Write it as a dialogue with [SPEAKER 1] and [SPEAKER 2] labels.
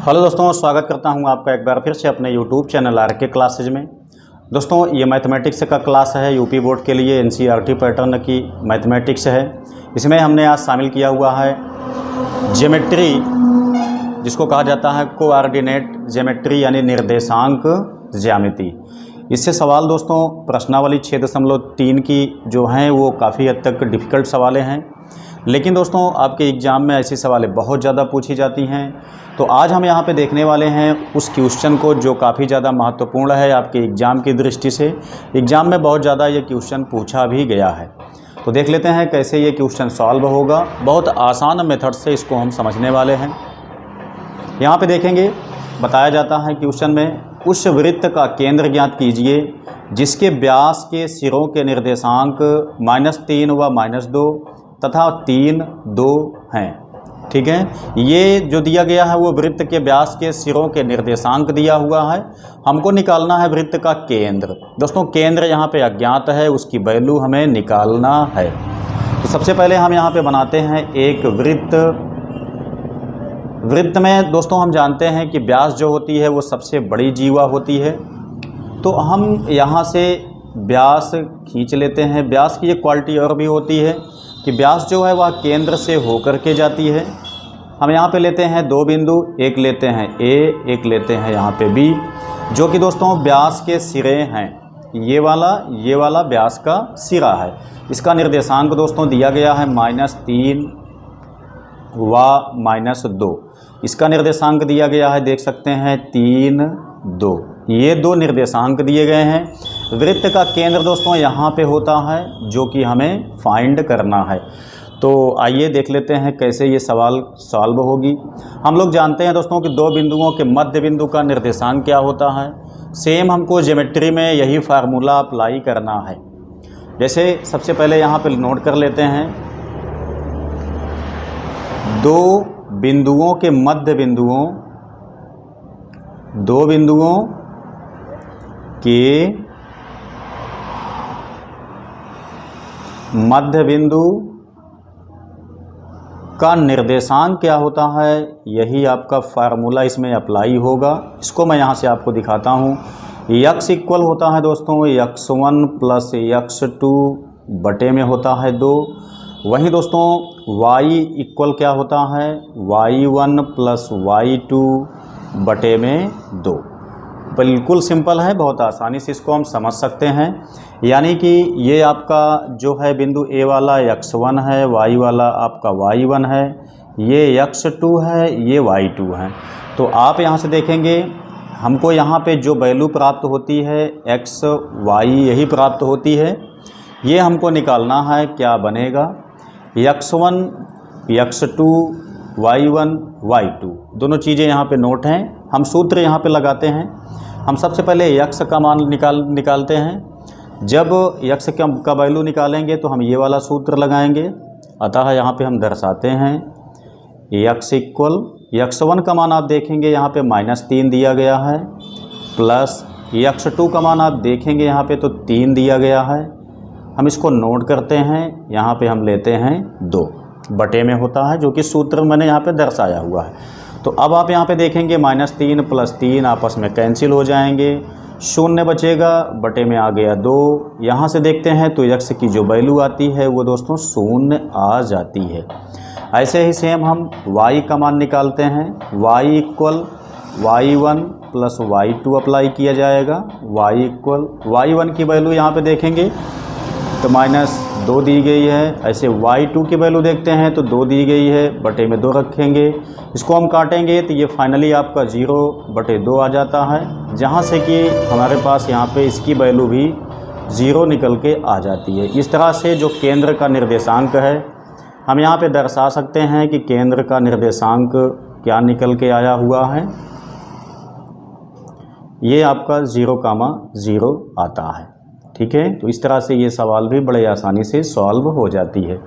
[SPEAKER 1] Hello दोस्तों, स्वागत करता हूं आपका एक बार फिर से अपने यूट्यूब चैनल आरके क्लासेज में। दोस्तों, ये मैथमेटिक्स का क्लास है। यूपी बोर्ड के लिए एनसीईआरटी पैटर्न की मैथमेटिक्स है। इसमें हमने आज शामिल किया हुआ है ज्योमेट्री, जिसको कहा जाता है कोऑर्डिनेट ज्योमेट्री यानी निर्देशांक ज्यामिति। इससे सवाल दोस्तों प्रश्नावली 6.3 की जो हैं वो काफ़ी हद तक डिफ़िकल्ट सवालें हैं, लेकिन दोस्तों आपके एग्ज़ाम में ऐसी सवालें बहुत ज़्यादा पूछी जाती हैं। तो आज हम यहाँ पे देखने वाले हैं उस क्वेश्चन को जो काफ़ी ज़्यादा महत्वपूर्ण है आपके एग्ज़ाम की दृष्टि से। एग्ज़ाम में बहुत ज़्यादा ये क्वेश्चन पूछा भी गया है। तो देख लेते हैं कैसे ये क्वेश्चन सॉल्व होगा। बहुत आसान मेथड से इसको हम समझने वाले हैं। यहाँ पे देखेंगे, बताया जाता है क्वेश्चन में, उस वृत्त का केंद्र ज्ञात कीजिए जिसके व्यास के सिरों के निर्देशांक -3 व -2 तथा 3, 2 हैं। ठीक है, ये जो दिया गया है वो वृत्त के व्यास के सिरों के निर्देशांक दिया हुआ है। हमको निकालना है वृत्त का केंद्र। दोस्तों केंद्र यहाँ पे अज्ञात है, उसकी वैल्यू हमें निकालना है। तो सबसे पहले हम यहाँ पे बनाते हैं एक वृत्त। वृत्त में दोस्तों हम जानते हैं कि व्यास जो होती है वो सबसे बड़ी जीवा होती है। तो हम यहाँ से व्यास खींच लेते हैं। व्यास की ये क्वालिटी और भी होती है कि व्यास जो है वह केंद्र से होकर के जाती है। हम यहाँ पे लेते हैं दो बिंदु, एक लेते हैं ए, एक लेते हैं यहाँ पे बी, जो कि दोस्तों व्यास के सिरे हैं। ये वाला व्यास का सिरा है। इसका निर्देशांक दोस्तों दिया गया है -3 व -2। इसका निर्देशांक दिया गया है, देख सकते हैं 3, 2। ये दो निर्देशांक दिए गए हैं। वृत्त का केंद्र दोस्तों यहाँ पे होता है, जो कि हमें फाइंड करना है। तो आइए देख लेते हैं कैसे ये सवाल सॉल्व होगी। हम लोग जानते हैं दोस्तों कि दो बिंदुओं के मध्य बिंदु का निर्देशांक क्या होता है। सेम हमको ज्योमेट्री में यही फार्मूला अप्लाई करना है। जैसे सबसे पहले यहाँ पे नोट कर लेते हैं, दो बिंदुओं के मध्य बिंदुओं, दो बिंदुओं के मध्य बिंदु का निर्देशांक क्या होता है, यही आपका फार्मूला इसमें अप्लाई होगा। इसको मैं यहाँ से आपको दिखाता हूँ। x इक्वल होता है दोस्तों x1 प्लस x2 बटे में होता है 2। वहीं दोस्तों y इक्वल क्या होता है, y1 प्लस y2 बटे में 2। बिल्कुल सिंपल है, बहुत आसानी से इसको हम समझ सकते हैं। यानी कि ये आपका जो है बिंदु ए वाला x1 है, y वाला आपका y1 है, ये x2 है, ये y2 है। तो आप यहाँ से देखेंगे हमको यहाँ पे जो वैल्यू प्राप्त होती है x, y यही प्राप्त होती है। ये हमको निकालना है, क्या बनेगा, x1, x2, y1, y2 दोनों चीज़ें यहाँ पे नोट हैं। हम सूत्र यहाँ पे लगाते हैं। हम सबसे पहले x का मान निकालते हैं। जब x का वैल्यू निकालेंगे तो हम ये वाला सूत्र लगाएंगे। अतः यहाँ पे हम दर्शाते हैं x इक्वल, x1 का मान आप देखेंगे यहाँ पे -3 दिया गया है, प्लस x2 का मान आप देखेंगे यहाँ पे तो 3 दिया गया है। हम इसको नोट करते हैं, यहाँ पे हम लेते हैं 2 बटे में होता है, जो कि सूत्र मैंने यहाँ पे दर्शाया हुआ है। तो अब आप यहाँ पे देखेंगे -3 + 3 आपस में कैंसिल हो जाएंगे, 0 बचेगा, बटे में आ गया 2। यहाँ से देखते हैं तो x की जो वैल्यू आती है वो दोस्तों 0 आ जाती है। ऐसे ही सेम हम y का मान निकालते हैं। y equal y1 plus y2 apply किया जाएगा। y इक्वल y1 की वैल्यू यहाँ पे देखेंगे तो -2 दी गई है। ऐसे y2 की वैल्यू देखते हैं तो 2 दी गई है, बटे में 2 रखेंगे। इसको हम काटेंगे तो ये फाइनली आपका 0/2 आ जाता है, जहाँ से कि हमारे पास यहाँ पे इसकी वैल्यू भी 0 निकल के आ जाती है। इस तरह से जो केंद्र का निर्देशांक है हम यहाँ पे दर्शा सकते हैं कि केंद्र का निर्देशांक क्या निकल के आया हुआ है। ये आपका 0,0 आता है। ठीक है, तो इस तरह से ये सवाल भी बड़े आसानी से सॉल्व हो जाती है।